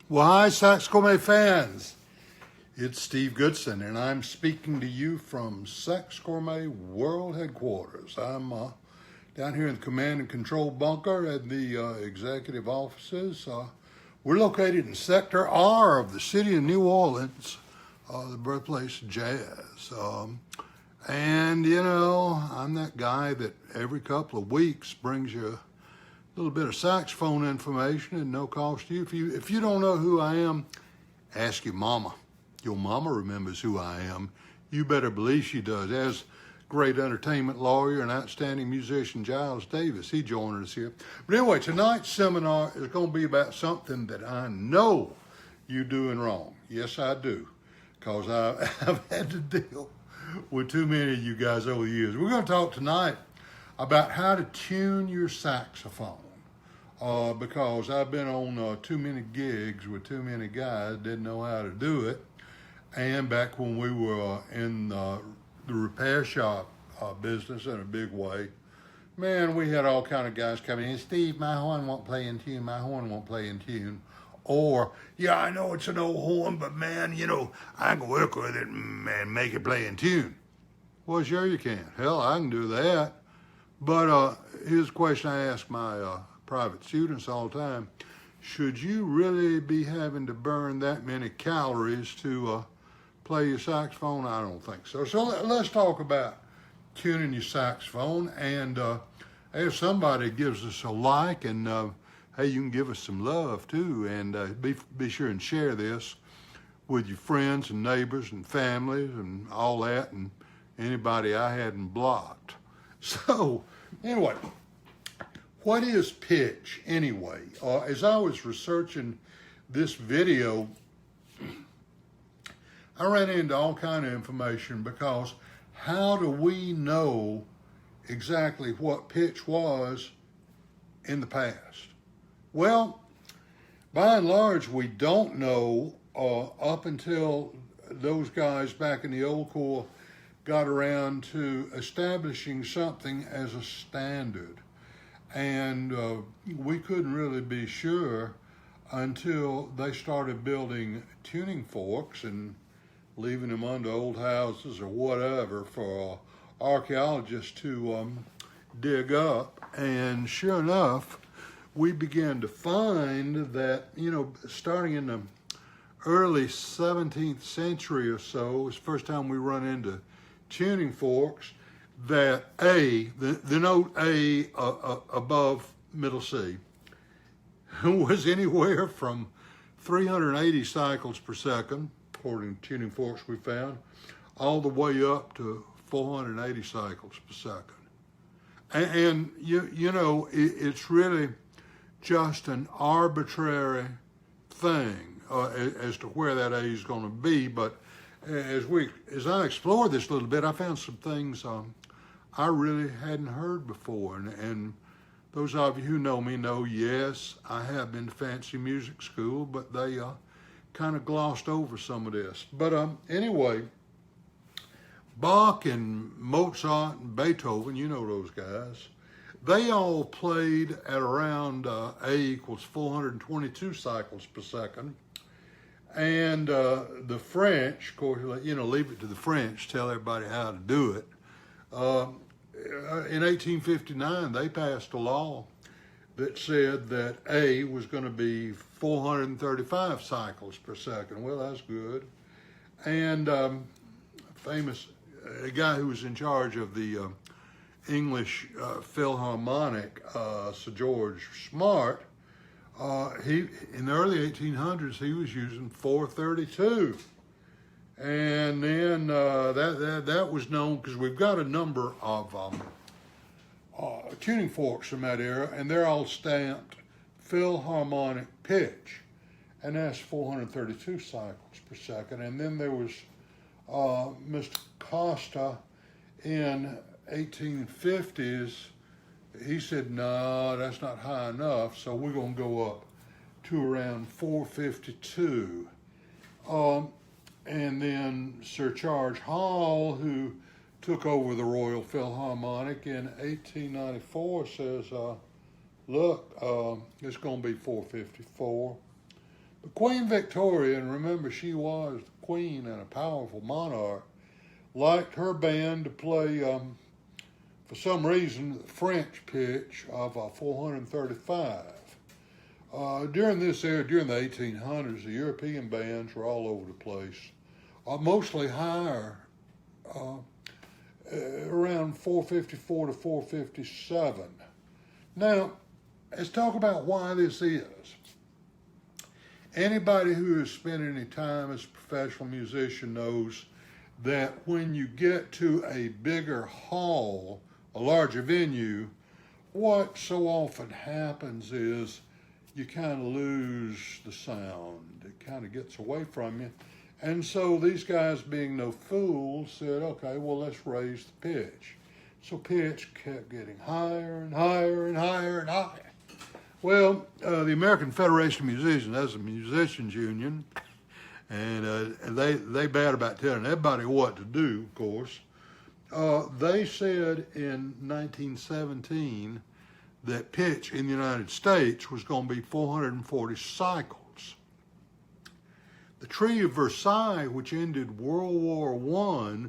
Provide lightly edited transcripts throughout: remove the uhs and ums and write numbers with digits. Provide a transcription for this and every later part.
Well, hi, Saxophone fans. It's Steve Goodson, and I'm speaking to you from Saxophone World Headquarters. I'm down here in the Command and Control Bunker at the executive offices. We're located in Sector R of the city of New Orleans, the birthplace of jazz. And, you know, I'm that guy that every couple of weeks brings you a little bit of saxophone information at no cost to you. If you don't know who I am, ask your mama. Your mama remembers who I am. You better believe she does. As great entertainment lawyer and outstanding musician Giles Davis, he joined us here. But anyway, tonight's seminar is going to be about something that I know you're doing wrong. Yes, I do, because I've had to deal with too many of you guys over the years. We're going to talk tonight about how to tune your saxophone. Because I've been on too many gigs with too many guys didn't know how to do it. And back when we were in the repair shop business in a big way, man, we had all kind of guys coming in. Steve, my horn won't play in tune. My horn won't play in tune. Or, yeah, I know it's an old horn, but man, you know, I can work with it and make it play in tune. Well, sure you can. Hell, I can do that. But here's a question I ask my private students all the time. Should you really be having to burn that many calories to play your saxophone? I don't think so. So let's talk about tuning your saxophone. And if somebody gives us a like, and hey, you can give us some love too. And be sure and share this with your friends and neighbors and families and all that, and anybody I hadn't blocked. So anyway, what is pitch anyway? As I was researching this video, I ran into all kind of information, because how do we know exactly what pitch was in the past? Well, by and large, we don't know up until those guys back in the old corps got around to establishing something as a standard. And we couldn't really be sure until they started building tuning forks and leaving them under old houses or whatever for archaeologists to dig up. And sure enough, we began to find that, you know, starting in the early 17th century or so, was the first time we run into tuning forks, that the note A above middle C was anywhere from 380 cycles per second, according to tuning forks we found, all the way up to 480 cycles per second. And you know, it's really just an arbitrary thing as to where that A is going to be. But as I explored this a little bit, I found some things I really hadn't heard before. And those of you who know me know, yes, I have been to fancy music school, but they kind of glossed over some of this. But anyway, Bach and Mozart and Beethoven, you know those guys, they all played at around A equals 422 cycles per second. And the French, of course, you know, leave it to the French, tell everybody how to do it. In 1859, they passed a law that said that A was going to be 435 cycles per second. Well, that's good. And famous guy who was in charge of the English Philharmonic, Sir George Smart, he in the early 1800s, he was using 432. And then that was known because we've got a number of tuning forks from that era, and they're all stamped Philharmonic pitch, and that's 432 cycles per second. And then there was Mr. Costa in 1850s. He said, no, that's not high enough, so we're going to go up to around 452. And then Sir Charles Hall, who took over the Royal Philharmonic in 1894, says, look, it's going to be 454. But Queen Victoria, and remember she was the queen and a powerful monarch, liked her band to play, for some reason, the French pitch of 435. During this era, during the 1800s, the European bands were all over the place, mostly higher, around 454 to 457. Now, let's talk about why this is. Anybody who has spent any time as a professional musician knows that when you get to a bigger hall, a larger venue, what so often happens is you kind of lose the sound. It kind of gets away from you. And so these guys, being no fools, said, okay, well, let's raise the pitch. So pitch kept getting higher and higher and higher and higher. Well, the American Federation of Musicians, that's a musicians union, and they bad about telling everybody what to do, of course. They said in 1917 that pitch in the United States was going to be 440 cycles. The Treaty of Versailles, which ended World War I,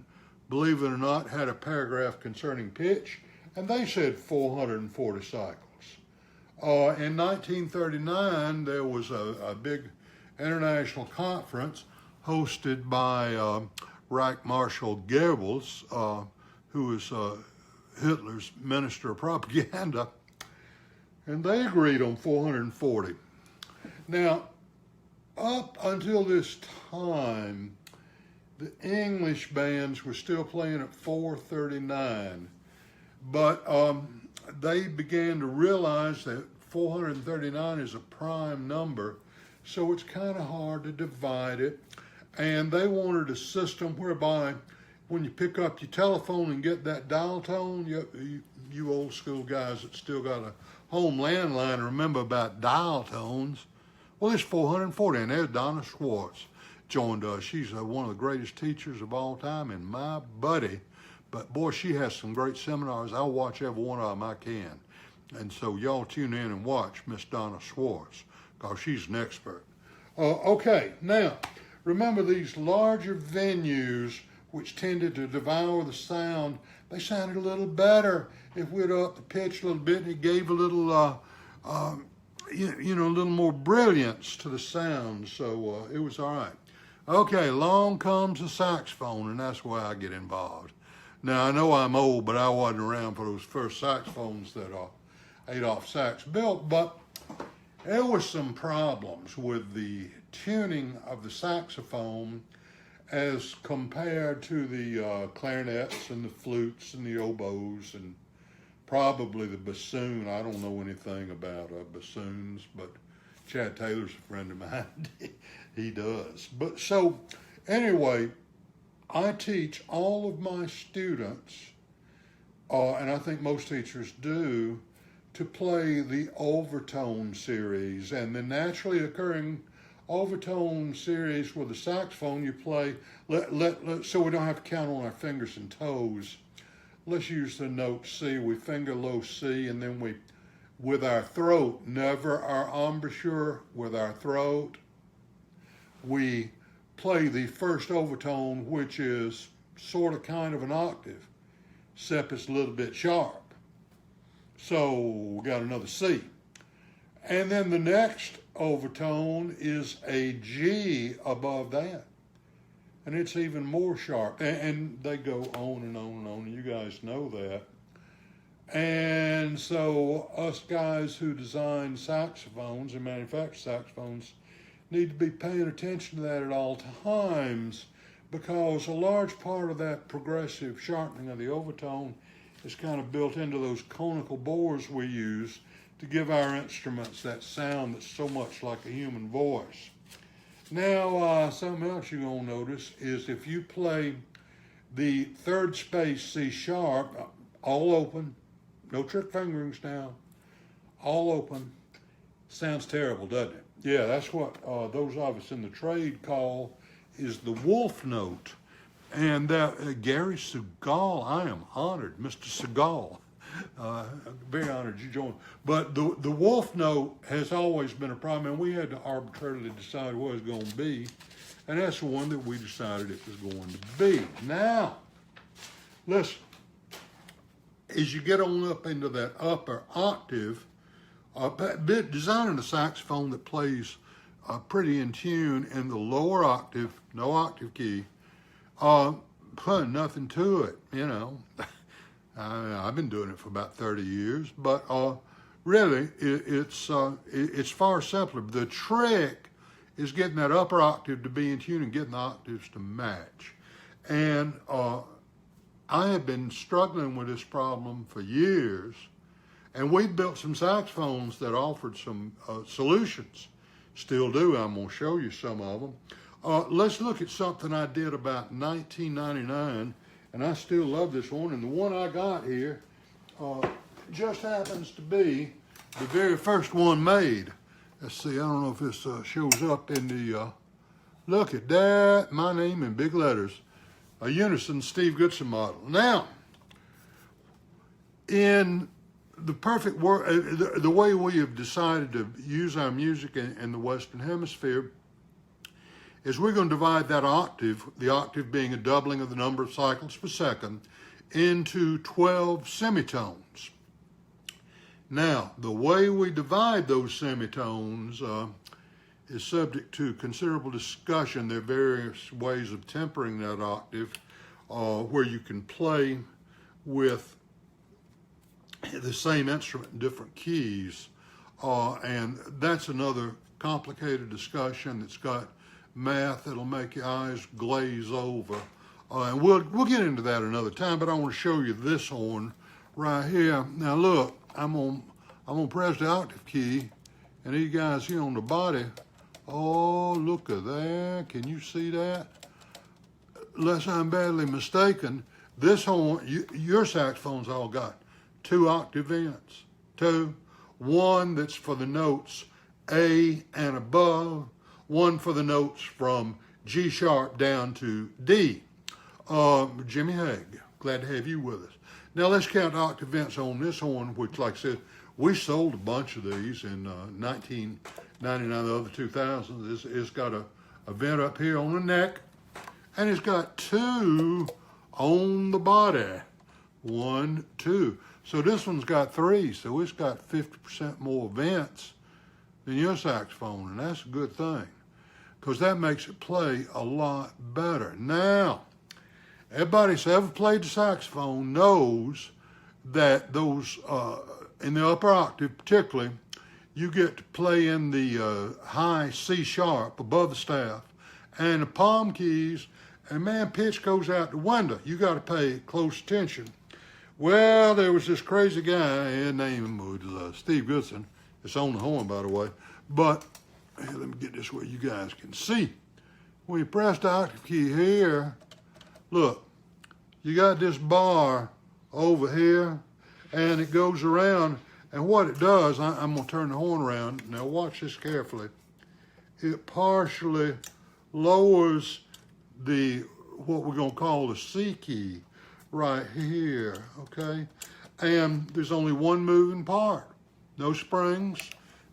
believe it or not, had a paragraph concerning pitch, and they said 440 cycles. In 1939, there was a big international conference hosted by Reich Marshal Goebbels, who was Hitler's minister of propaganda, and they agreed on 440. Now, up until this time, the English bands were still playing at 439, but they began to realize that 439 is a prime number, so it's kind of hard to divide it, and they wanted a system whereby when you pick up your telephone and get that dial tone, you old school guys that still got a home landline remember about dial tones. Well, it's 440, and there's Donna Schwartz joined us. She's one of the greatest teachers of all time and my buddy. But boy, she has some great seminars. I'll watch every one of them I can. And so y'all tune in and watch Miss Donna Schwartz, because she's an expert. Okay, now, remember these larger venues which tended to devour the sound, they sounded a little better if we'd up the pitch a little bit, and it gave a little, a little more brilliance to the sound, so it was all right. Okay, along comes the saxophone, and that's where I get involved. Now, I know I'm old, but I wasn't around for those first saxophones that Adolph Sax built, but there were some problems with the tuning of the saxophone as compared to the clarinets and the flutes and the oboes and probably the bassoon. I don't know anything about bassoons, but Chad Taylor's a friend of mine. He does. But so, anyway, I teach all of my students, and I think most teachers do, to play the Overtone series. And the naturally occurring Overtone series with the saxophone, you play, so we don't have to count on our fingers and toes. Let's use the note C. We finger low C, and then we, with our throat, never our embouchure, with our throat, we play the first overtone, which is sort of kind of an octave, except it's a little bit sharp. So we got another C. And then the next overtone is a G above that. And it's even more sharp. And they go on and on and on, and you guys know that. And so us guys who design saxophones and manufacture saxophones need to be paying attention to that at all times, because a large part of that progressive sharpening of the overtone is kind of built into those conical bores we use to give our instruments that sound that's so much like a human voice. Now, something else you're going to notice is if you play the third space C sharp, all open, no trick fingerings now, all open, sounds terrible, doesn't it? Yeah, that's what those of us in the trade call is the wolf note. And Gary Segal, I am honored, Mr. Segal, Very honored you joined. But the wolf note has always been a problem, and we had to arbitrarily decide what it was going to be, and that's the one that we decided it was going to be. Now, listen, as you get on up into that upper octave, designing a saxophone that plays pretty in tune in the lower octave, no octave key, nothing to it, you know. I've been doing it for about 30 years, but really it's far simpler. The trick is getting that upper octave to be in tune and getting the octaves to match. And I have been struggling with this problem for years, and we built some saxophones that offered some solutions. Still do. I'm going to show you some of them. Let's look at something I did about 1999, and I still love this one. And the one I got here just happens to be the very first one made. Let's see, I don't know if this shows up in the, look at that, my name in big letters, a Unison Steve Goodson model. Now, in the perfect world, the way we have decided to use our music in the Western Hemisphere is we're going to divide that octave, the octave being a doubling of the number of cycles per second, into 12 semitones. Now, the way we divide those semitones is subject to considerable discussion. There are various ways of tempering that octave where you can play with the same instrument in different keys. And that's another complicated discussion that's got math that'll make your eyes glaze over. And we'll get into that another time, but I want to show you this horn right here. Now look, I'm gonna press the octave key, and these guys here on the body, oh, look at that. Can you see that? Unless I'm badly mistaken, this horn, your saxophones all got 2 octave vents. 2. One that's for the notes A and above, one for the notes from G sharp down to D. Jimmy Haig, glad to have you with us. Now let's count octave vents on this horn, which, like I said, we sold a bunch of these in 1999, the other 2000s. It's got a vent up here on the neck, and it's got 2 on the body. 1, 2. So this one's got 3, so it's got 50% more vents than your saxophone, and that's a good thing, because that makes it play a lot better. Now, everybody who's ever played the saxophone knows that those, in the upper octave particularly, you get to play in the high C sharp above the staff and the palm keys, and man, pitch goes out the window. You got to pay close attention. Well, there was this crazy guy, his name was Steve Goodson. It's on the horn, by the way. But here, let me get this where you guys can see. When you press the octave key here, look, you got this bar over here, and it goes around. And what it does, I'm going to turn the horn around. Now watch this carefully. It partially lowers what we're going to call the C key right here, okay? And there's only one moving part. No springs,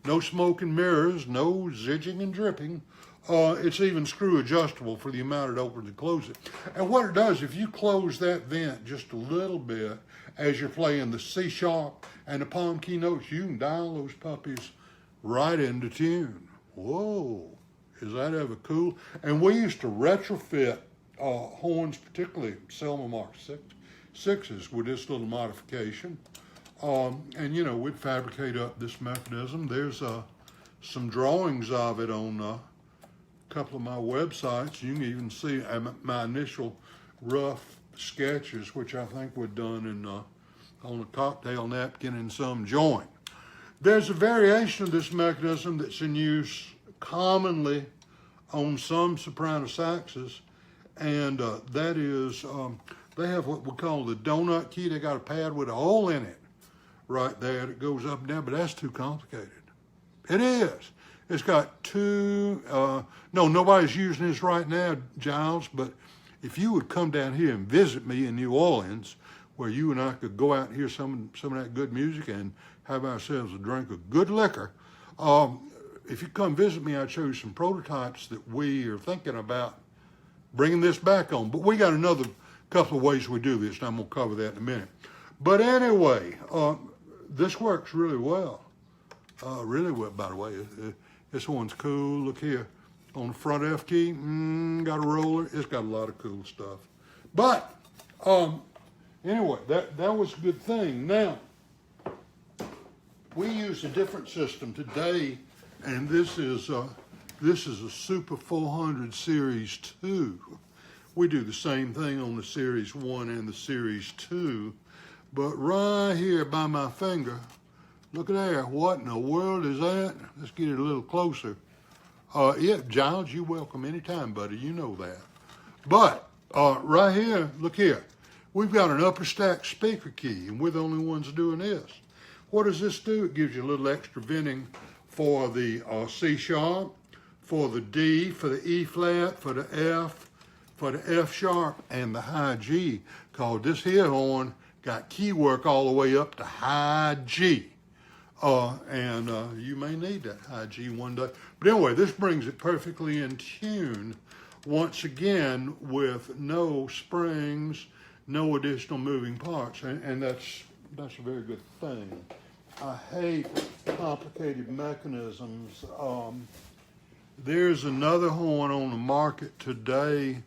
no smoke and mirrors, no zigging and dripping. It's even screw adjustable for the amount it opens and closes it. And what it does, if you close that vent just a little bit as you're playing the C sharp and the palm key notes, you can dial those puppies right into tune. Whoa, is that ever cool? And we used to retrofit horns, particularly Selma Mark 6s, with this little modification. And, you know, we'd fabricate up this mechanism. There's some drawings of it on a couple of my websites. You can even see my initial rough sketches, which I think were done on a cocktail napkin in some joint. There's a variation of this mechanism that's in use commonly on some soprano saxes, and that is, they have what we call the donut key. They got a pad with a hole in it right there that goes up and down, but that's too complicated. It is. It's got 2, no, nobody's using this right now, Giles, but if you would come down here and visit me in New Orleans, where you and I could go out and hear some of that good music and have ourselves a drink of good liquor. If you come visit me, I'd show you some prototypes that we are thinking about bringing this back on. But we got another couple of ways we do this, and I'm going to cover that in a minute. But anyway, this works really well. Really well, by the way. This one's cool. Look here. On the front F key, got a roller. It's got a lot of cool stuff. But anyway, that was a good thing. Now, we use a different system today, and this is a Super 400 Series 2. We do the same thing on the Series 1 and the Series 2. But right here by my finger, look at there. What in the world is that? Let's get it a little closer. Yeah, Giles, you're welcome anytime, buddy. You know that. But right here, look here. We've got an upper stack speaker key, and we're the only ones doing this. What does this do? It gives you a little extra venting for the C sharp, for the D, for the E flat, for the F sharp, and the high G. Because this here horn got key work all the way up to high G. And you may need that high G one day. But anyway, this brings it perfectly in tune, once again, with no springs, no additional moving parts, and that's a very good thing. I hate complicated mechanisms. There's another horn on the market today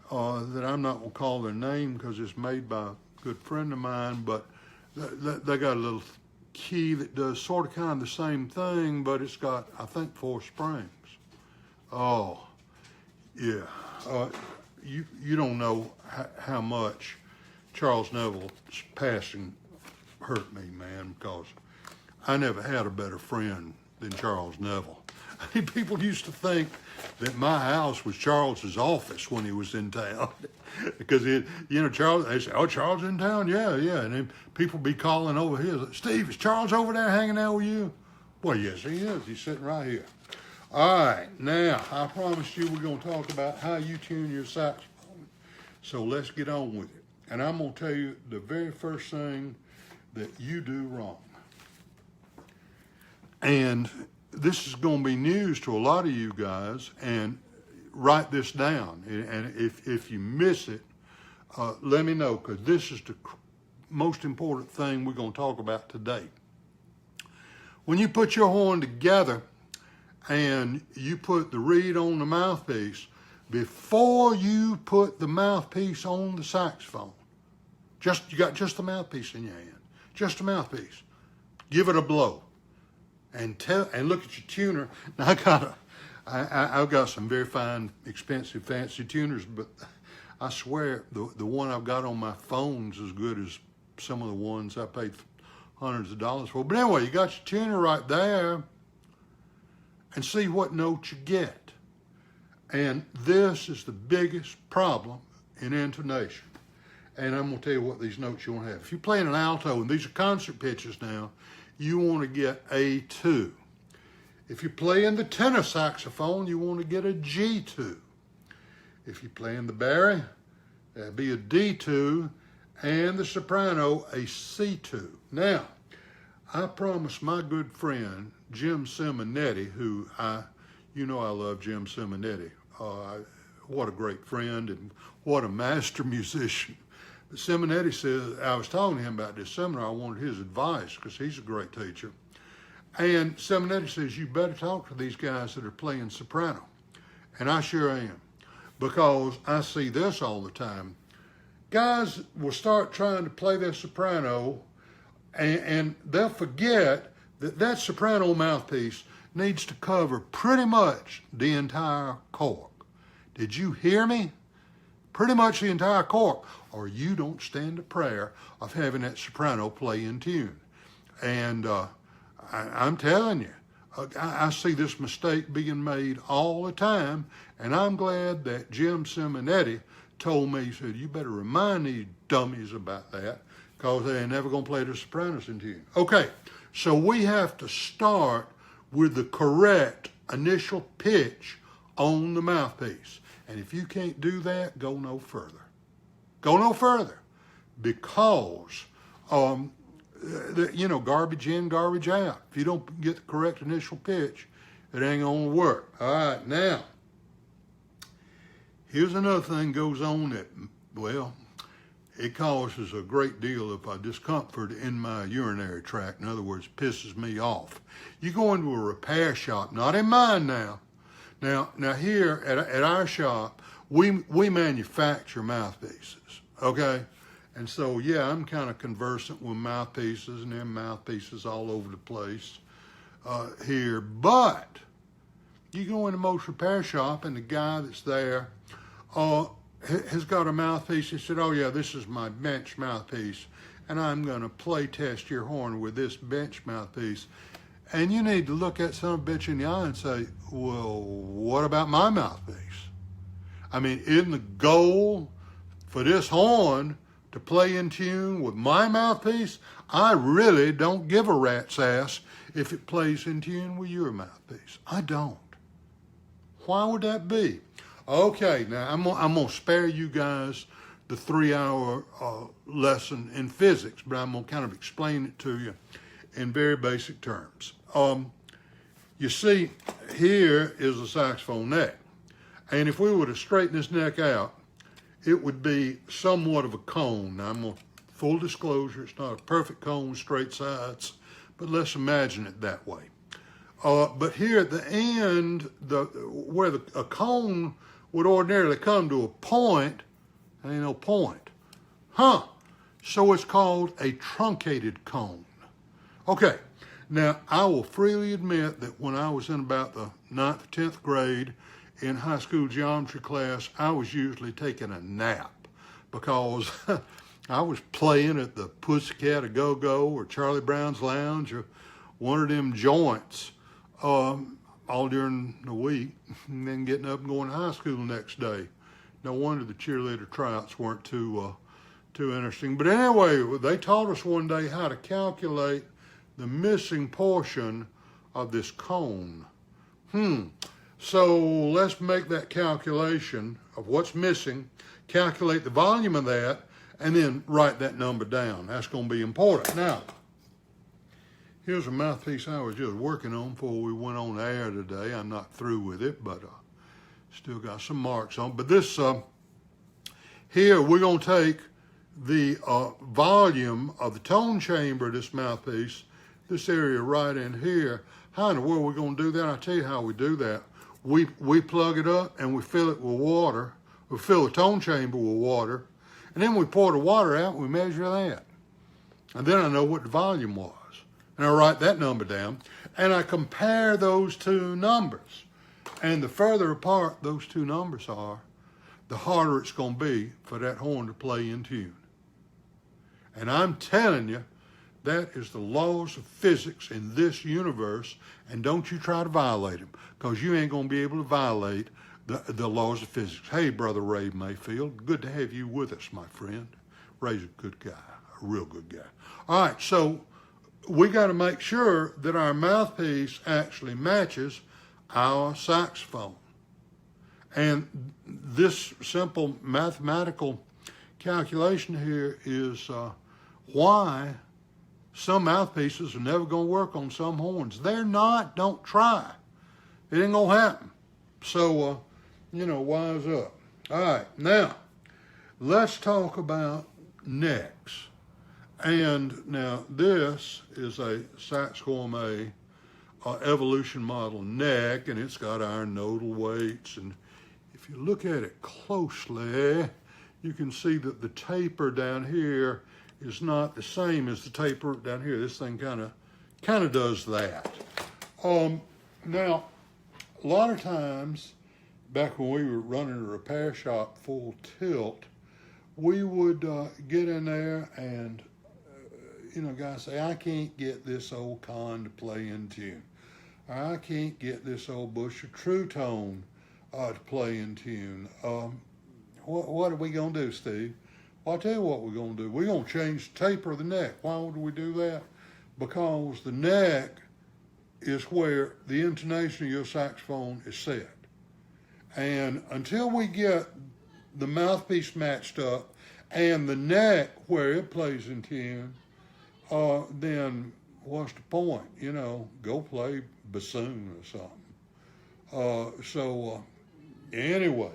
that I'm not going to call their name because it's made by a good friend of mine, but they got a little key that does sort of kind of the same thing, but it's got, I think, 4 springs. Oh, yeah. You don't know how much Charles Neville's passing hurt me, man, because I never had a better friend than Charles Neville. People used to think that my house was Charles's office when he was in town. Because, Charles, they say, oh, Charles in town? Yeah. And then people be calling over here, Steve, is Charles over there hanging out with you? Well, yes, he is. He's sitting right here. All right, now, I promised you we're going to talk about how you tune your saxophone. So let's get on with it. And I'm going to tell you the very first thing that you do wrong. And this is going to be news to a lot of you guys, and write this down. And if you miss it, let me know, because this is the most important thing we're going to talk about today. When you put your horn together and you put the reed on the mouthpiece, before you put the mouthpiece on the saxophone, you got just the mouthpiece in your hand, just the mouthpiece. Give it a blow, and look at your tuner. Now I've got some very fine, expensive, fancy tuners, but I swear the one I've got on my phone's as good as some of the ones I paid hundreds of dollars for. But anyway, you got your tuner right there, and see what note you get. And this is the biggest problem in intonation. And I'm going to tell you what these notes you want to have. If you're playing an alto, and these are concert pitches now, you want to get A2. If you're playing the tenor saxophone, you want to get a G2. If you're playing the bari, that'd be a D2, and the soprano, a C2. Now, I promised my good friend, Jim Simonetti, who I love Jim Simonetti. What a great friend and what a master musician. But Simonetti says, I was talking to him about this seminar, I wanted his advice because he's a great teacher. And Simonetti says, you better talk to these guys that are playing soprano. And I sure am, because I see this all the time. Guys will start trying to play their soprano, and they'll forget that soprano mouthpiece needs to cover pretty much the entire cork. Did you hear me? Pretty much the entire cork, or you don't stand a prayer of having that soprano play in tune. And I'm telling you, I see this mistake being made all the time, and I'm glad that Jim Simonetti told me, he said, you better remind these dummies about that, because they ain't never going to play the sopranos in tune. Okay, so we have to start with the correct initial pitch on the mouthpiece. And if you can't do that, go no further. Go no further. because, garbage in, garbage out. If you don't get the correct initial pitch, it ain't gonna work. All right, now, here's another thing goes on that, well, it causes a great deal of discomfort in my urinary tract. In other words, pisses me off. You go into a repair shop, not in mine now. Now here at our shop, we manufacture mouthpieces, okay? And so, yeah, I'm kind of conversant with mouthpieces, and there are mouthpieces all over the place here. But you go into most repair shop, and the guy that's there has got a mouthpiece. He said, oh, yeah, this is my bench mouthpiece, and I'm going to play test your horn with this bench mouthpiece. And you need to look at some bitch in the eye and say, well, what about my mouthpiece? I mean, isn't the goal for this horn to play in tune with my mouthpiece? I really don't give a rat's ass if it plays in tune with your mouthpiece. I don't. Why would that be? Okay, now I'm gonna spare you guys the 3-hour lesson in physics, but I'm gonna kind of explain it to you in very basic terms. You see, here is a saxophone neck. And if we were to straighten this neck out, it would be somewhat of a cone. Now, full disclosure, it's not a perfect cone, straight sides, but let's imagine it that way. But here at the end, where a cone would ordinarily come to a point, there ain't no point. So it's called a truncated cone. Okay, now I will freely admit that when I was in about the 9th or 10th grade in high school geometry class, I was usually taking a nap because I was playing at the Pussycat A Go-Go or Charlie Brown's Lounge or one of them joints all during the week, and then getting up and going to high school the next day. No wonder the cheerleader tryouts weren't too interesting. But anyway, they taught us one day how to calculate the missing portion of this cone. So let's make that calculation of what's missing, calculate the volume of that, and then write that number down. That's going to be important. Now, here's a mouthpiece I was just working on before we went on air today. I'm not through with it, but still got some marks on. But this, here we're going to take the volume of the tone chamber of this mouthpiece, this area right in here. How in the world are we going to do that? I'll tell you how we do that. We plug it up and we fill it with water. We fill the tone chamber with water. And then we pour the water out and we measure that. And then I know what the volume was. And I write that number down. And I compare those two numbers. And the further apart those two numbers are, the harder it's going to be for that horn to play in tune. And I'm telling you, that is the laws of physics in this universe, and don't you try to violate them, because you ain't going to be able to violate the laws of physics. Hey, Brother Ray Mayfield, good to have you with us, my friend. Ray's a good guy, a real good guy. All right, so we got to make sure that our mouthpiece actually matches our saxophone. And this simple mathematical calculation here is why some mouthpieces are never going to work on some horns. They're not. Don't try. It ain't going to happen. So, wise up. All right, now, let's talk about necks. And now this is a Saxophone evolution model neck, and it's got iron nodal weights. And if you look at it closely, you can see that the taper down here is not the same as the taper down here. This thing kind of does that. Now, a lot of times, back when we were running a repair shop full tilt, we would get in there and, guys say, I can't get this old con to play in tune. Or I can't get this old Busher True Tone to play in tune. What are we going to do, Steve? Well, I'll tell you what we're going to do. We're going to change the taper of the neck. Why would we do that? Because the neck is where the intonation of your saxophone is set. And until we get the mouthpiece matched up and the neck where it plays in tune, then what's the point? You know, go play bassoon or something. Anyway,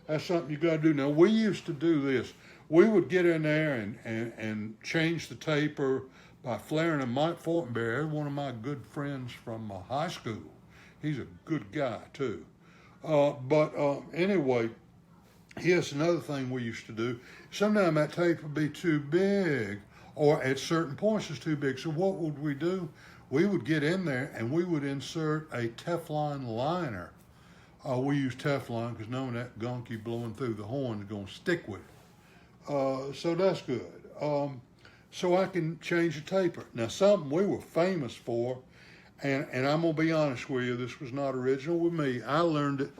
that's something you got to do. Now, we used to do this. We would get in there and change the taper by flaring. And Mike Fortenberry, one of my good friends from high school. He's a good guy, too. Anyway, here's another thing we used to do. Sometimes that tape would be too big, or at certain points it's too big. So what would we do? We would get in there and we would insert a Teflon liner. We use Teflon because knowing that gunky blowing through the horn is going to stick with it. So that's good. So I can change the taper. Now, something we were famous for, and I'm going to be honest with you, this was not original with me. I learned it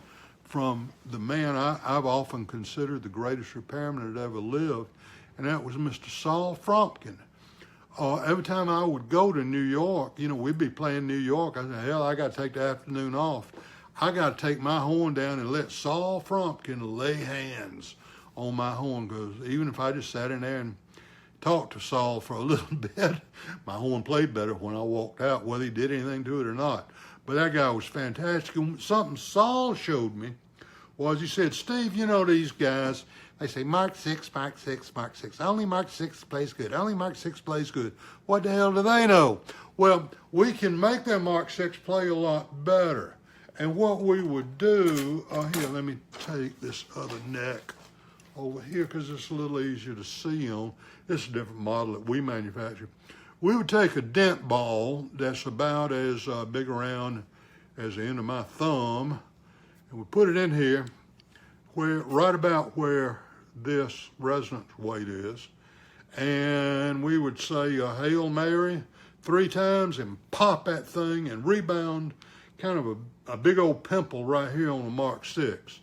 from the man I've often considered the greatest repairman that ever lived, and that was Mr. Saul Fromkin. Every time I would go to New York, you know, we'd be playing New York. I said, hell, I got to take the afternoon off. I got to take my horn down and let Saul Fromkin lay hands on my horn, because even if I just sat in there and talked to Saul for a little bit, my horn played better when I walked out, whether he did anything to it or not. But that guy was fantastic. And something Saul showed me was, he said, Steve, you know these guys, they say Mark 6, Mark 6, Mark 6. Only Mark 6 plays good. Only Mark 6 plays good. What the hell do they know? Well, we can make that Mark 6 play a lot better. And what we would do, here, let me take this other neck over here because it's a little easier to see on. This is a different model that we manufacture. We would take a dent ball that's about as big around as the end of my thumb, and we put it in here, right about where this resonance weight is, and we would say a Hail Mary 3 times and pop that thing and rebound kind of a big old pimple right here on the Mark 6,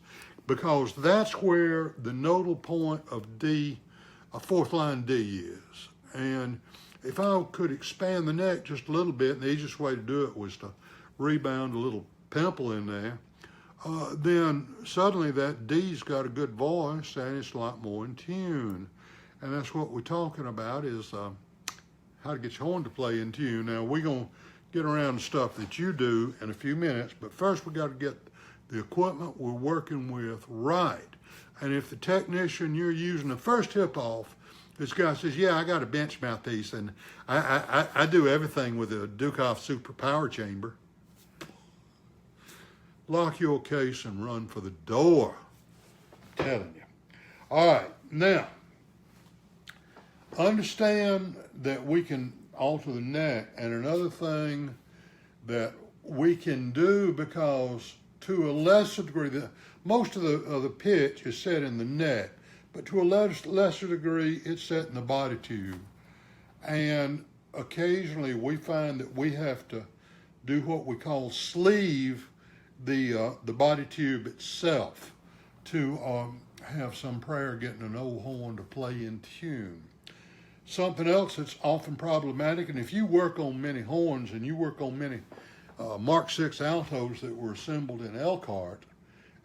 because that's where the nodal point of D, a 4th line D is. And if I could expand the neck just a little bit, and the easiest way to do it was to rebound a little pimple in there, then suddenly that D's got a good voice and it's a lot more in tune. And that's what we're talking about, is how to get your horn to play in tune. Now, we're going to get around to stuff that you do in a few minutes, but first we got to get the equipment we're working with right. And if the technician you're using the first tip off, this guy says, yeah, I got a bench mouthpiece and I do everything with a Dukoff Super Power Chamber, lock your case and run for the door. I'm telling you. All right, now, understand that we can alter the neck, and another thing that we can do, because to a lesser degree, most of the pitch is set in the neck, but to a lesser degree, it's set in the body tube. And occasionally we find that we have to do what we call sleeve the body tube itself to have some prayer getting an old horn to play in tune. Something else that's often problematic, and if you work on many horns and you work on many Mark 6 altos that were assembled in Elkhart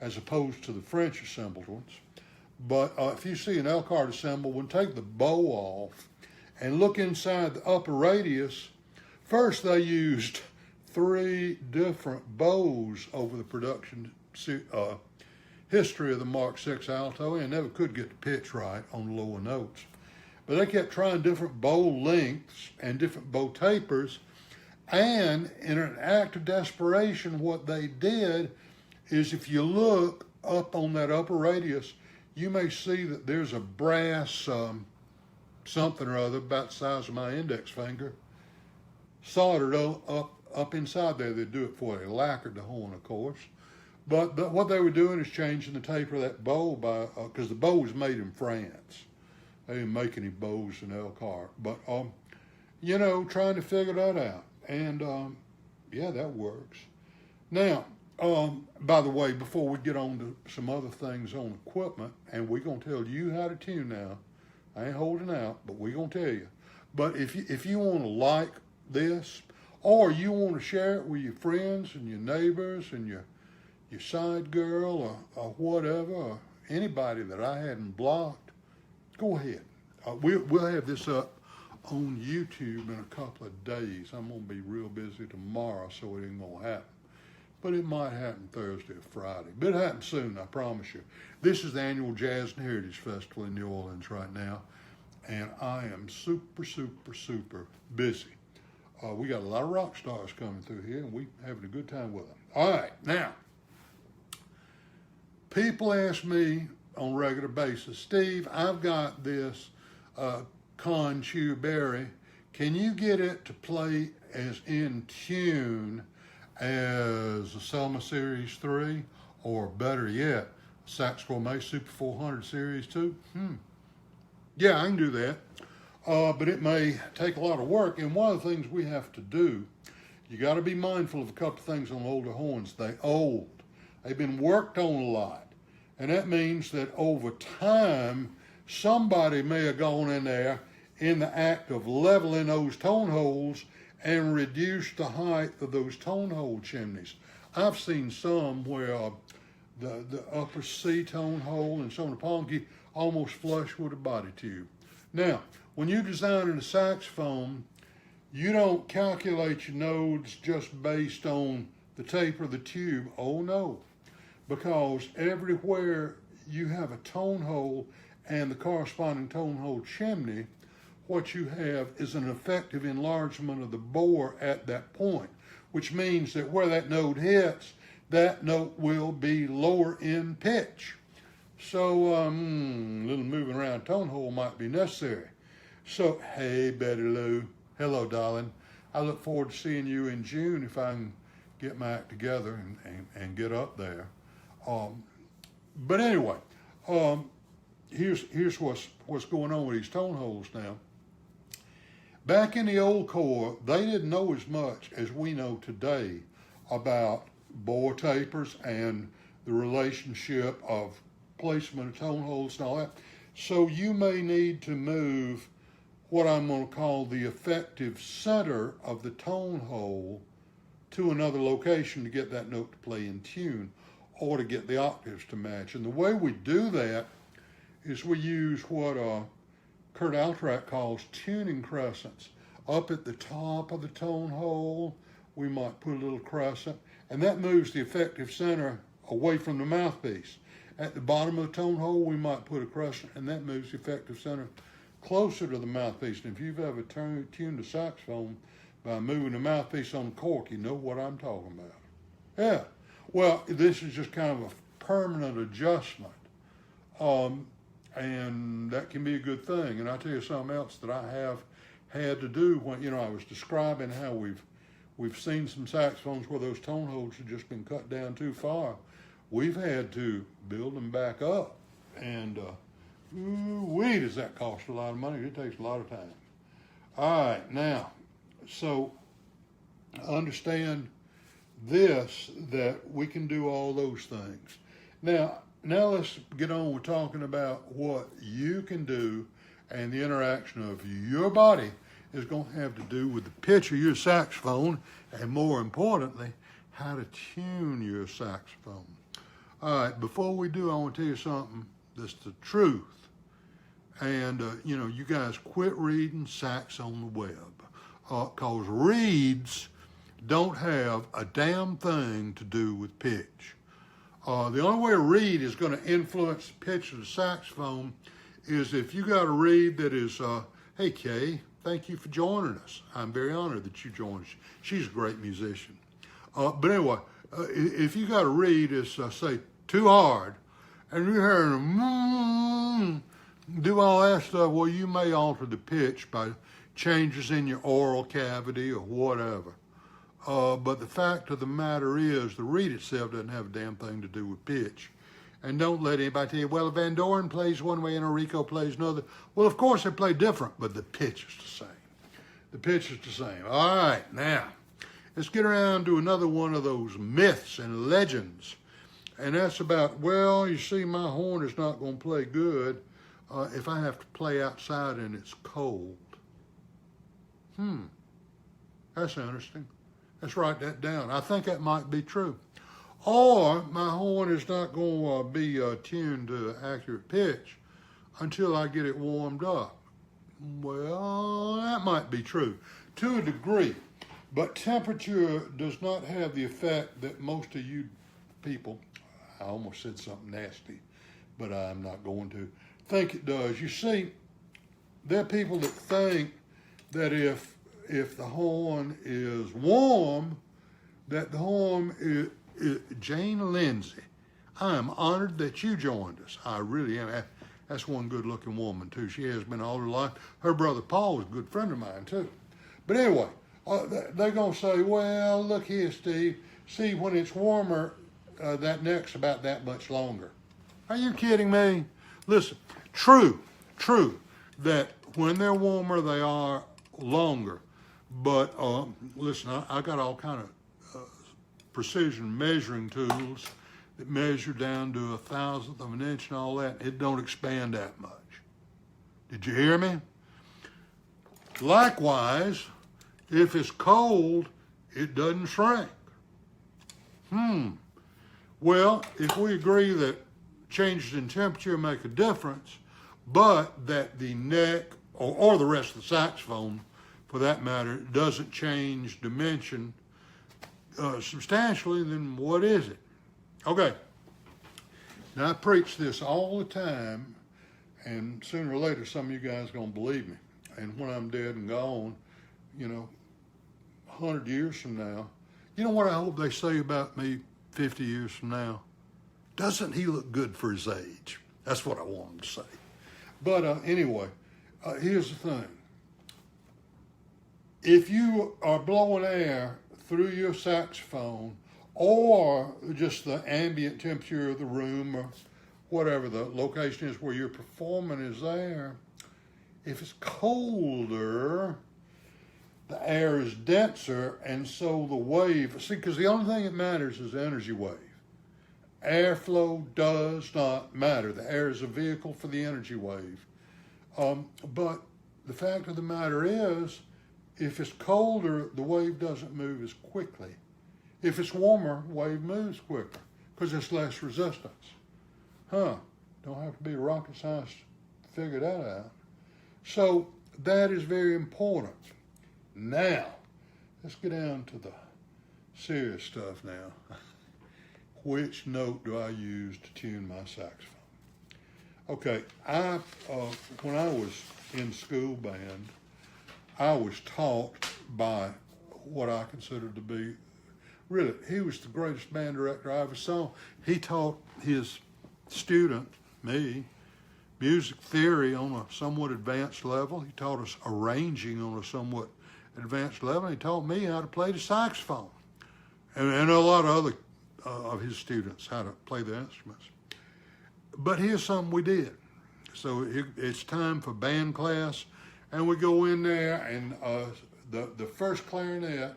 as opposed to the French assembled ones, but if you see an Elkhart assembled one, take the bow off and look inside the upper radius. First, they used 3 different bows over the production history of the Mark 6 alto, and never could get the pitch right on the lower notes. But they kept trying different bow lengths and different bow tapers, and in an act of desperation, what they did is, if you look up on that upper radius, you may see that there's a brass something or other about the size of my index finger soldered up inside there. They do it for they lacquered the horn, of course. But what they were doing is changing the taper of that bow because the bow was made in France. They didn't make any bows in Elkhart, but you know, trying to figure that out, and yeah, that works. Now, by the way, before we get on to some other things on equipment, and we're gonna tell you how to tune now. I ain't holding out, but we're gonna tell you. But if you want to like this, or you want to share it with your friends and your neighbors and your side girl or whatever, or anybody that I hadn't blocked, go ahead. We'll have this up on YouTube in a couple of days. I'm going to be real busy tomorrow, so it ain't going to happen. But it might happen Thursday or Friday. But it happens soon, I promise you. This is the annual Jazz and Heritage Festival in New Orleans right now, and I am super, super, super busy. We got a lot of rock stars coming through here, and we having a good time with them. All right, now, people ask me on a regular basis, Steve, I've got this Conchu Berry. Can you get it to play as in tune as the Selma Series 3, or better yet, Sax Gourmet Super 400 Series 2? Yeah, I can do that. But it may take a lot of work. And one of the things we have to do, you got to be mindful of a couple of things on older horns. They're old. They've been worked on a lot. And that means that over time, somebody may have gone in there in the act of leveling those tone holes and reduced the height of those tone hole chimneys. I've seen some where the upper C tone hole and some of the palm key almost flush with a body tube. Now, when you're designing a saxophone, you don't calculate your nodes just based on the taper of the tube. Oh no, because everywhere you have a tone hole and the corresponding tone hole chimney, what you have is an effective enlargement of the bore at that point, which means that where that node hits, that note will be lower in pitch. So a little moving around tone hole might be necessary. So, hey, Betty Lou. Hello, darling. I look forward to seeing you in June if I can get my act together and get up there. But anyway, here's what's going on with these tone holes now. Back in the old core, they didn't know as much as we know today about bore tapers and the relationship of placement of tone holes and all that. So you may need to move what I'm going to call the effective center of the tone hole to another location to get that note to play in tune or to get the octaves to match. And the way we do that is we use what Kurt Altrak calls tuning crescents. Up at the top of the tone hole, we might put a little crescent, and that moves the effective center away from the mouthpiece. At the bottom of the tone hole, we might put a crescent, and that moves the effective center closer to the mouthpiece. And if you've ever tuned a saxophone by moving the mouthpiece on the cork, you know what I'm talking about. Yeah. Well, this is just kind of a permanent adjustment. And that can be a good thing. And I'll tell you something else that I have had to do when, I was describing how we've seen some saxophones where those tone holes have just been cut down too far. We've had to build them back up. And does that cost a lot of money? It takes a lot of time. All right, now, so understand this, that we can do all those things. Now let's get on with talking about what you can do and the interaction of your body is going to have to do with the pitch of your saxophone and, more importantly, how to tune your saxophone. All right, before we do, I want to tell you something that's the truth. And, you guys quit reading Sax on the web because reads don't have a damn thing to do with pitch. The only way a reed is going to influence the pitch of the saxophone is if you got a reed that is, hey, Kay, thank you for joining us. I'm very honored that you joined us. She's a great musician. But anyway, if you got a reed that's, say, too hard, and you're hearing do all that stuff, well, you may alter the pitch by changes in your oral cavity or whatever. But the fact of the matter is the reed itself doesn't have a damn thing to do with pitch. And don't let anybody tell you, well, if Van Doren plays one way and Enrico plays another. Well, of course, they play different, but the pitch is the same. The pitch is the same. All right, now, let's get around to another one of those myths and legends. And that's about, well, you see, my horn is not going to play good if I have to play outside and it's cold. That's interesting. Let's write that down. I think that might be true. Or my horn is not going to be tuned to accurate pitch until I get it warmed up. Well, that might be true to a degree, but temperature does not have the effect that most of you people, I almost said something nasty, but I'm not going to, think it does. You see, there are people that think that if the horn is warm, that the horn is Jane Lindsay, I am honored that you joined us. I really am. That's one good-looking woman, too. She has been all her life. Her brother Paul is a good friend of mine, too. But anyway, they're going to say, well, look here, Steve. See, when it's warmer, that neck's about that much longer. Are you kidding me? Listen, true that when they're warmer, they are longer. But listen, I got all kind of precision measuring tools that measure down to 1/1000th of an inch and all that. It don't expand that much. Did you hear me? Likewise, if it's cold, it doesn't shrink. Well, if we agree that changes in temperature make a difference, but that the neck, or the rest of the saxophone, for that matter, doesn't change dimension substantially, then what is it? Okay, now I preach this all the time, and sooner or later some of you guys are going to believe me. And when I'm dead and gone, 100 years from now, you know what I hope they say about me 50 years from now? Doesn't he look good for his age? That's what I want them to say. But anyway, here's the thing. If you are blowing air through your saxophone, or just the ambient temperature of the room, or whatever the location is where you're performing is there, if it's colder, the air is denser, and so the wave, see, because the only thing that matters is the energy wave. Airflow does not matter. The air is a vehicle for the energy wave. But the fact of the matter is, if it's colder, the wave doesn't move as quickly. If it's warmer, the wave moves quicker because there's less resistance. Don't have to be rocket science to figure that out. So that is very important. Now, let's get down to the serious stuff now. Which note do I use to tune my saxophone? Okay, when I was in school band, I was taught by what I considered to be, really, he was the greatest band director I ever saw. He taught his student, me, music theory on a somewhat advanced level. He taught us arranging on a somewhat advanced level. He taught me how to play the saxophone, and a lot of other of his students how to play the instruments. But here's something we did. So it's time for band class, and we go in there, and the first clarinet,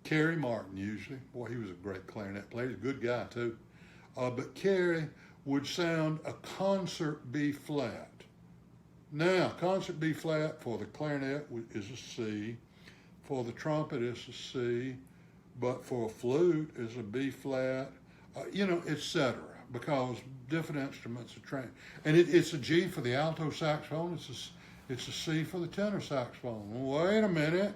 Kerry Martin usually, boy, he was a great clarinet player, he's a good guy too, but Kerry would sound a concert B flat. Now, concert B flat for the clarinet is a C, for the trumpet is a C, but for a flute is a B flat, etc. Because different instruments are trained. And it's a G for the alto saxophone, it's a C for the tenor saxophone. Wait a minute.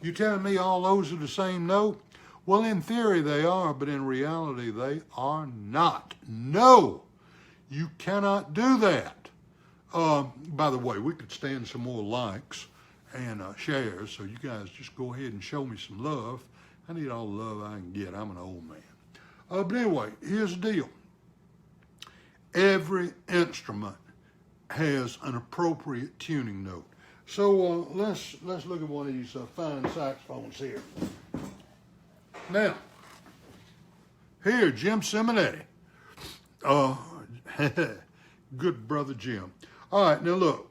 You telling me all those are the same note? Well, in theory they are, but in reality they are not. No, you cannot do that. By the way, we could stand some more likes and shares, so you guys just go ahead and show me some love. I need all the love I can get. I'm an old man. But anyway, here's the deal. Every instrument has an appropriate tuning note. So let's look at one of these fine saxophones here. Now, here, Jim Simonetti. Good brother Jim. All right, now look.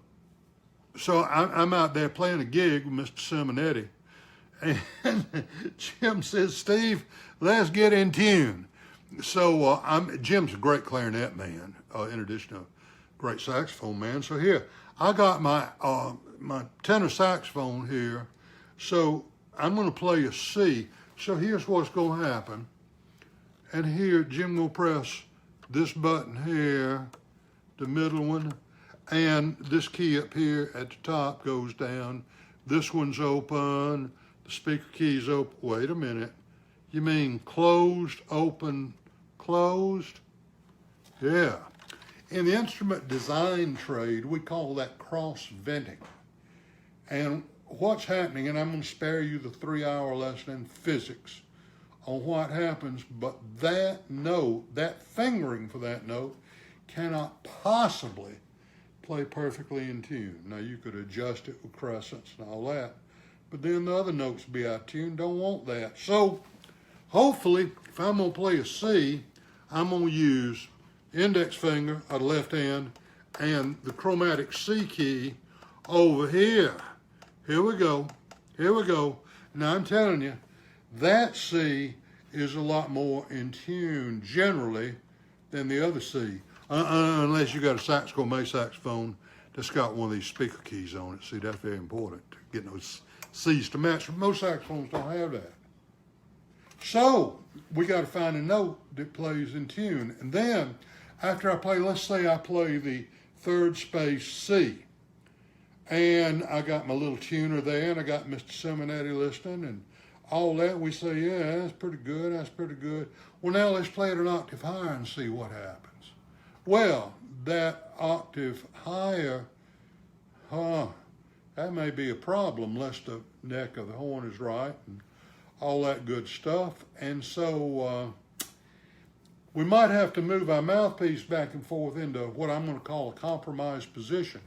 So I'm out there playing a gig with Mr. Simonetti, and Jim says, Steve, let's get in tune. So Jim's a great clarinet man, in addition to a great saxophone man. So here, I got my tenor saxophone here. So I'm going to play a C. So here's what's going to happen. And here, Jim will press this button here, the middle one, and this key up here at the top goes down. This one's open, the speaker key's open. Wait a minute, you mean closed, open, closed? Yeah. In the instrument design trade, we call that cross-venting. And what's happening, and I'm going to spare you the 3-hour lesson in physics on what happens, but that note, that fingering for that note, cannot possibly play perfectly in tune. Now, you could adjust it with crescents and all that, but then the other notes be out of tune. Don't want that. So, hopefully, if I'm going to play a C, I'm going to use index finger of the left hand and the chromatic C key over here. Here we go. Here we go. Now, I'm telling you, that C is a lot more in tune generally than the other C, unless you got a saxophone that's got one of these speaker keys on it. See, that's very important, getting those C's to match. Most saxophones don't have that. So we got to find a note that plays in tune. And then after I play, let's say I play the third space C, and I got my little tuner there, and I got Mr. Simonetti listening, and all that. We say, yeah, that's pretty good, that's pretty good. Well, now let's play it an octave higher and see what happens. Well, that octave higher, that may be a problem unless the neck of the horn is right and all that good stuff. And so we might have to move our mouthpiece back and forth into what I'm going to call a compromised position.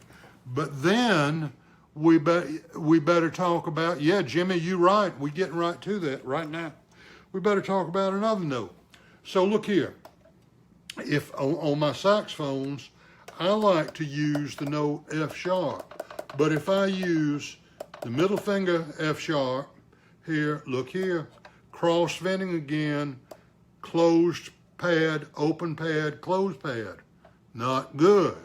But then we better talk about, yeah, Jimmy, you're right. We're getting right to that right now. We better talk about another note. So look here. If on my saxophones, I like to use the note F sharp. But if I use the middle finger F sharp, here, look here, cross venting again, closed pad, open pad, closed pad. Not good.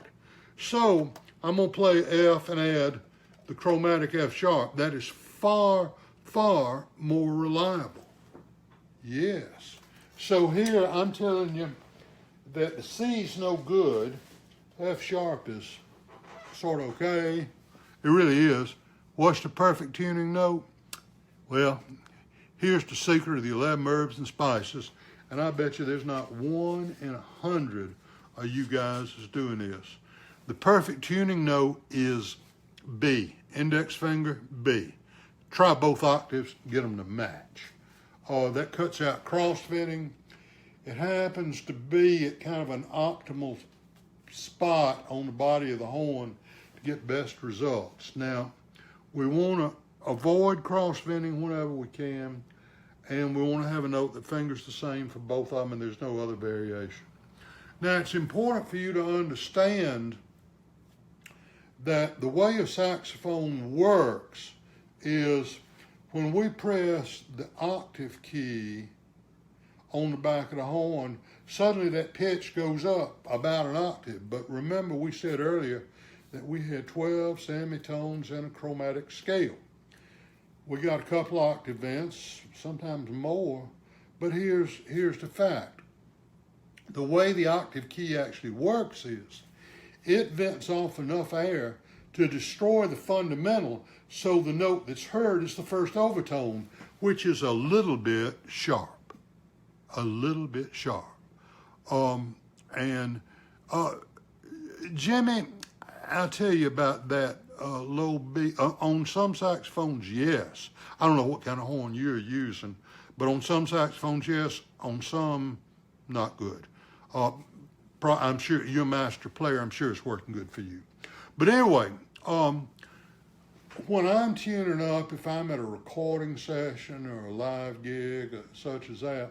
So I'm going to play F and add the chromatic F sharp. That is far, far more reliable. Yes. So here I'm telling you that the C's no good. F sharp is sort of okay. It really is. What's the perfect tuning note? Well, here's the secret of the 11 herbs and spices. And I bet you there's not 1 in 100 of you guys is doing this. The perfect tuning note is B, index finger, B. Try both octaves, get them to match. That cuts out cross-fitting. It happens to be at kind of an optimal spot on the body of the horn to get best results. Now, we want to avoid cross-venting whenever we can, and we want to have a note that fingers the same for both of them, and there's no other variation. Now, it's important for you to understand that the way a saxophone works is when we press the octave key on the back of the horn, suddenly that pitch goes up about an octave. But remember, we said earlier that we had 12 semitones and a chromatic scale. We got a couple octave vents, sometimes more, but here's the fact. The way the octave key actually works is it vents off enough air to destroy the fundamental, so the note that's heard is the first overtone, which is a little bit sharp. A little bit sharp. Jimmy, I'll tell you about that low B. On some saxophones, yes. I don't know what kind of horn you're using, but on some saxophones, yes. On some, not good. I'm sure you're a master player. I'm sure it's working good for you. But anyway, when I'm tuning up, if I'm at a recording session or a live gig such as that,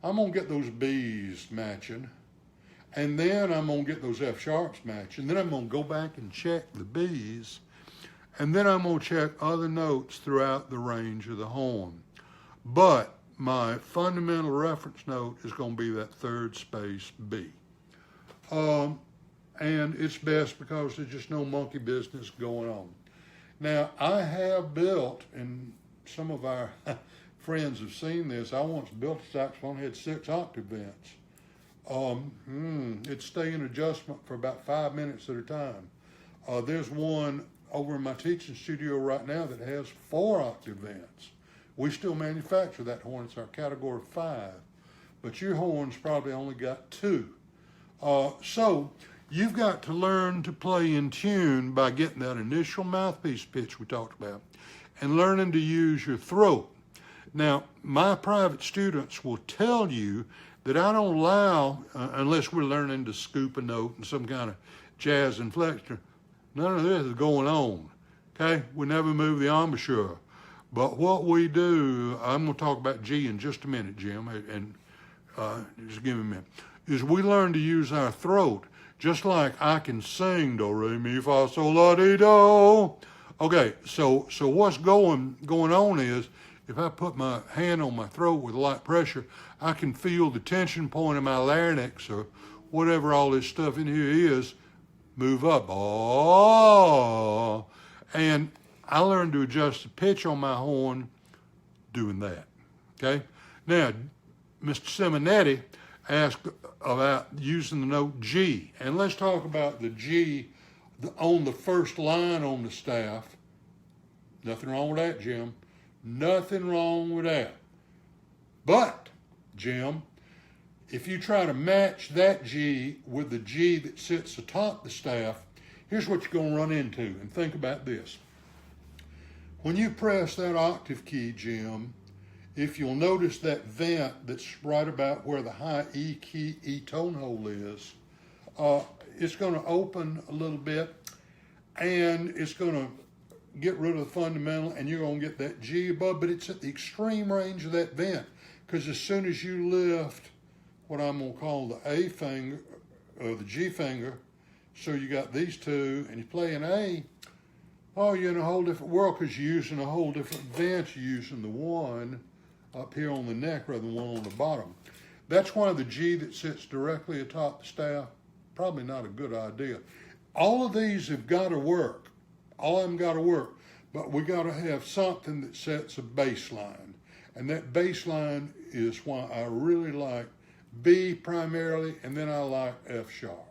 I'm going to get those B's matching, and then I'm going to get those F sharps matching. Then I'm going to go back and check the B's, and then I'm going to check other notes throughout the range of the horn. But my fundamental reference note is going to be that third space B. And it's best because there's just no monkey business going on. Now, I have built, and some of our friends have seen this, I once built a saxophone that had 6 octave vents. It's stay in adjustment for about 5 minutes at a time. There's one over in my teaching studio right now that has 4 octave vents. We still manufacture that horn. It's our category 5. But your horn's probably only got 2. So you've got to learn to play in tune by getting that initial mouthpiece pitch we talked about and learning to use your throat. Now, my private students will tell you that I don't allow, unless we're learning to scoop a note and some kind of jazz inflection, none of this is going on, okay? We never move the embouchure. But what we do, I'm going to talk about G in just a minute, Jim, and just give me a minute, is we learn to use our throat, just like I can sing do, re, mi, fa, sol, la, di, do. Okay, so what's going on is, if I put my hand on my throat with light pressure, I can feel the tension point in my larynx or whatever all this stuff in here is move up. Oh, and I learned to adjust the pitch on my horn doing that. Okay. Now, Mr. Simonetti asked about using the note G, and let's talk about the G on the first line on the staff. Nothing wrong with that, Jim. Nothing wrong with that. But, Jim, if you try to match that G with the G that sits atop the staff, here's what you're going to run into. And think about this. When you press that octave key, Jim, if you'll notice that vent that's right about where the high E key, E tone hole is, it's going to open a little bit and it's going to get rid of the fundamental, and you're going to get that G above, but it's at the extreme range of that vent, because as soon as you lift what I'm going to call the A finger, or the G finger, so you got these two, and you play an A, oh, you're in a whole different world, because you're using a whole different vent. You're using the one up here on the neck rather than one on the bottom. That's why the G that sits directly atop the staff, probably not a good idea. All of these have got to work. All of them got to work, but we got to have something that sets a baseline. And that baseline is why I really like B primarily, and then I like F sharp.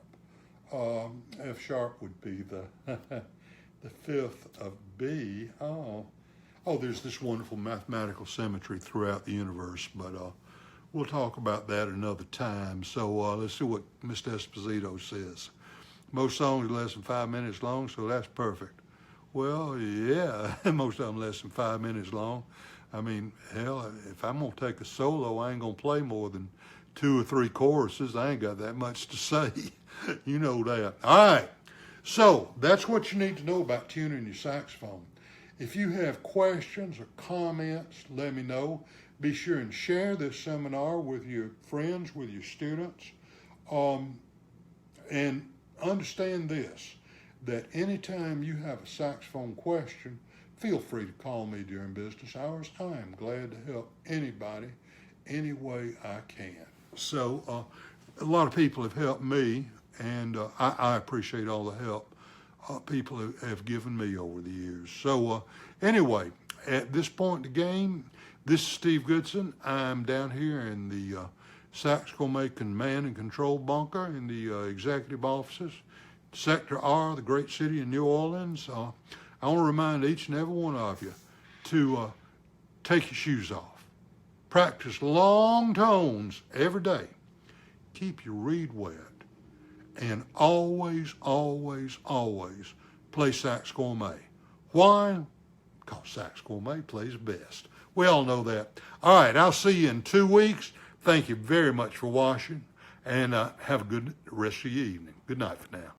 F sharp would be the the 5th of B. Oh, there's this wonderful mathematical symmetry throughout the universe, but we'll talk about that another time. So let's see what Mr. Esposito says. Most songs are less than 5 minutes long, so that's perfect. Well, yeah, most of them less than 5 minutes long. I mean, hell, if I'm going to take a solo, I ain't going to play more than 2 or 3 choruses. I ain't got that much to say. You know that. All right. So that's what you need to know about tuning your saxophone. If you have questions or comments, let me know. Be sure and share this seminar with your friends, with your students. And understand this, that anytime you have a saxophone question, feel free to call me during business hours. I am glad to help anybody any way I can. So a lot of people have helped me, and I appreciate all the help people have given me over the years. So anyway, at this point in the game, this is Steve Goodson. I'm down here in the Saxophone Command and Control Bunker in the executive offices, Sector R, the great city of New Orleans. I want to remind each and every one of you to take your shoes off. Practice long tones every day. Keep your reed wet. And always, always, always play Sax Gourmet. Why? Because Sax Gourmet plays best. We all know that. All right, I'll see you in 2 weeks. Thank you very much for watching, and have a good rest of your evening. Good night for now.